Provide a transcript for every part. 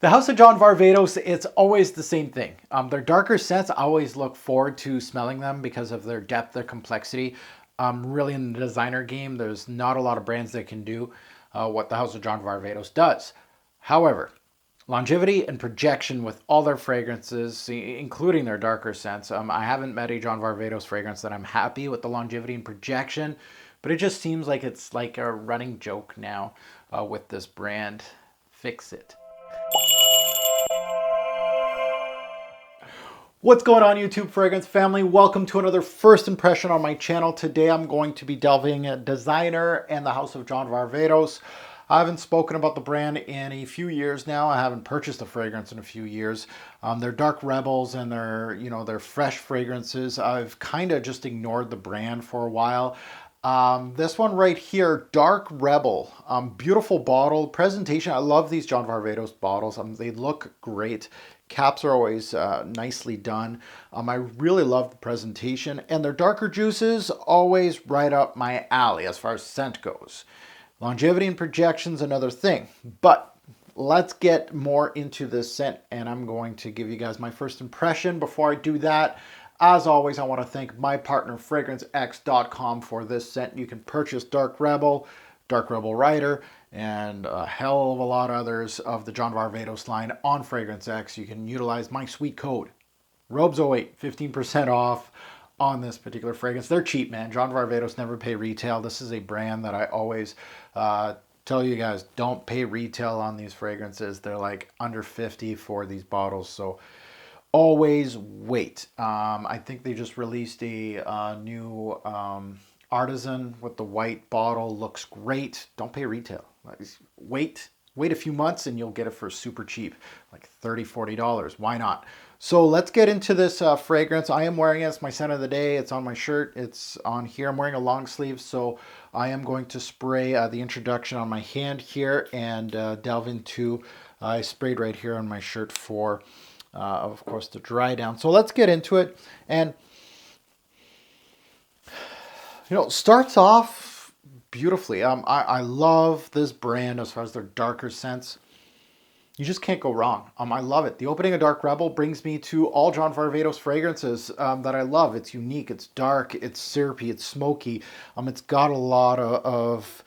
The House of John Varvatos, it's always the same thing. Their darker scents, I always look forward to smelling them because of their depth, their complexity. Really, in the designer game, there's not a lot of brands that can do what the House of John Varvatos does. However, longevity and projection with all their fragrances, including their darker scents. I haven't met a John Varvatos fragrance that I'm happy with the longevity and projection, but it just seems like it's like a running joke now with this brand. Fix it. What's going on, YouTube fragrance family? Welcome to another first impression on my channel. Today I'm going to be delving at designer and the House of John Varvatos. I haven't spoken about the brand in a few years now. I haven't purchased a fragrance in a few years. They're dark rebels and they're fresh fragrances. I've kind of just ignored the brand for a while. This one right here, Dark Rebel, beautiful bottle presentation. I love these John Varvatos bottles. They look great. Caps are always nicely done. I really love the presentation, and their darker juices always right up my alley as far as scent goes. Longevity and projection's another thing, but let's get more into this scent, and I'm going to give you guys my first impression. Before I do that, as always, I want to thank my partner FragranceX.com for this scent. You can purchase Dark Rebel Rider, and a hell of a lot of others of the John Varvatos line on FragranceX. You can utilize my sweet code, ROBES08, 15% off on this particular fragrance. They're cheap, man. John Varvatos never pay retail. This is a brand that I always tell you guys, don't pay retail on these fragrances. They're like under 50 for these bottles, so always wait. I think they just released a new artisan with the white bottle. Looks great. Don't pay retail. Wait a few months and you'll get it for super cheap, like $30-$40. Why not? So let's get into this fragrance. I am wearing it. It's my scent of the day. It's on my shirt. It's on here. I'm wearing a long sleeve, so I am going to spray the introduction on my hand here and delve into, I sprayed right here on my shirt for of course the dry down. So let's get into it. And starts off beautifully. I love this brand as far as their darker scents. You just can't go wrong. I love it. The opening of Dark Rebel brings me to all John Varvatos fragrances that I love. It's unique, it's dark, it's syrupy, it's smoky. It's got a lot of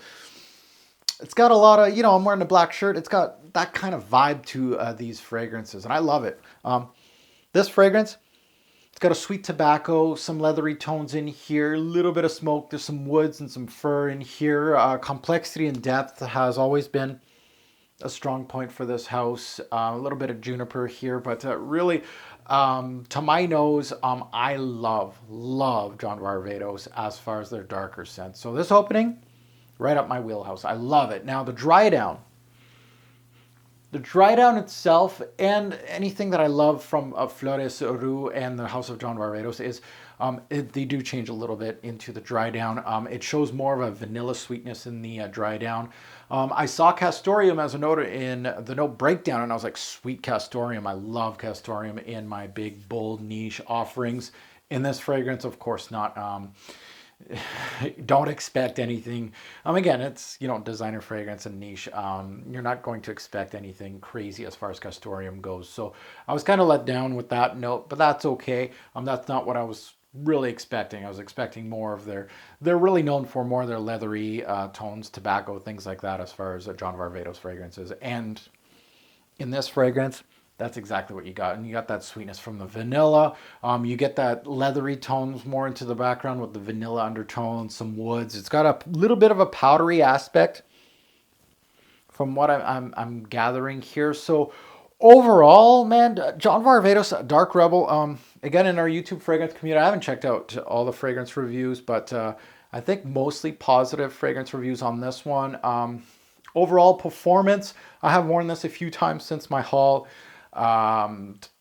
I'm wearing a black shirt. It's got that kind of vibe to these fragrances, and I love it. This fragrance, it's got a sweet tobacco, some leathery tones in here, a little bit of smoke. There's some woods and some fur in here. Complexity and depth has always been a strong point for this house. A little bit of juniper here, but really, to my nose, I love John Varvatos as far as their darker scents. So this opening, right up my wheelhouse. I love it. Now the dry down. The dry down itself, and anything that I love from Flores Ru and the House of John Varvatos is they do change a little bit into the dry down. It shows more of a vanilla sweetness in the dry down. I saw Castoreum as a note in the note breakdown, and I was like, sweet Castoreum. I love Castoreum in my big, bold, niche offerings. In this fragrance, of course not. Don't expect anything. Again, it's designer fragrance and niche. You're not going to expect anything crazy as far as Castoreum goes. So I was kind of let down with that note, but that's okay. That's not what I was really expecting. I was expecting more of they're really known for more of their leathery tones, tobacco, things like that as far as John Varvatos fragrances. And in this fragrance, that's exactly what you got. And you got that sweetness from the vanilla. You get that leathery tones more into the background with the vanilla undertones, some woods. It's got a little bit of a powdery aspect from what I'm gathering here. So overall, man, John Varvatos, Dark Rebel. Again, in our YouTube fragrance community, I haven't checked out all the fragrance reviews, but I think mostly positive fragrance reviews on this one. Overall performance, I have worn this a few times since my haul.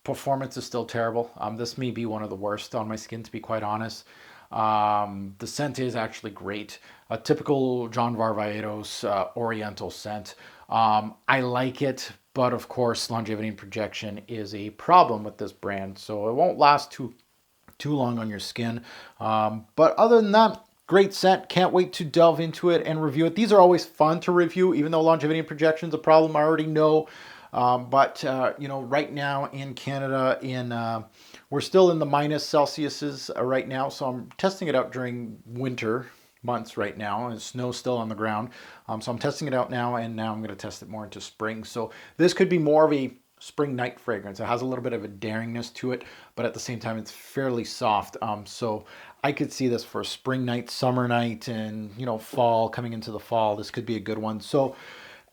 Performance is still terrible. This may be one of the worst on my skin, to be quite honest. The scent is actually great. A typical John Varvatos oriental scent. I like it, but of course longevity and projection is a problem with this brand, so it won't last too long on your skin. But other than that, great scent. Can't wait to delve into it and review it. These are always fun to review, even though longevity and projection is a problem I already know. You know, right now in Canada, we're still in the minus Celsiuses right now, so I'm testing it out during winter months right now, and snow's still on the ground. So I'm testing it out now, and now I'm going to test it more into spring. So this could be more of a spring night fragrance. It has a little bit of a daringness to it, but at the same time, it's fairly soft. So I could see this for a spring night, summer night, and you know, fall, coming into the fall. This could be a good one. So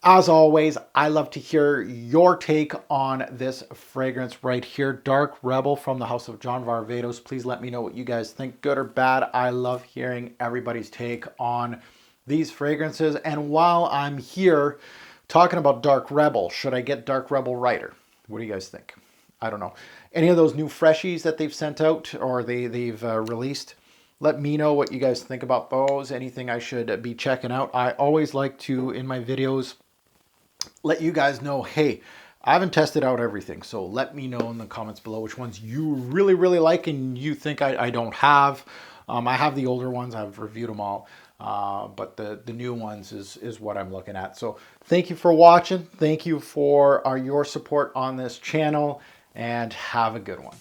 as always, I love to hear your take on this fragrance right here, Dark Rebel from the House of John Varvatos. Please let me know what you guys think, good or bad. I love hearing everybody's take on these fragrances. And while I'm here talking about Dark Rebel, should I get Dark Rebel Rider? What do you guys think? I don't know. Any of those new freshies that they've sent out or they've released? Let me know what you guys think about those. Anything I should be checking out. I always like to, in my videos, let you guys know, hey, I haven't tested out everything. So let me know in the comments below which ones you really, really like and you think I don't have. I have the older ones. I've reviewed them all. But the new ones is what I'm looking at. So thank you for watching. Thank you for your support on this channel and have a good one.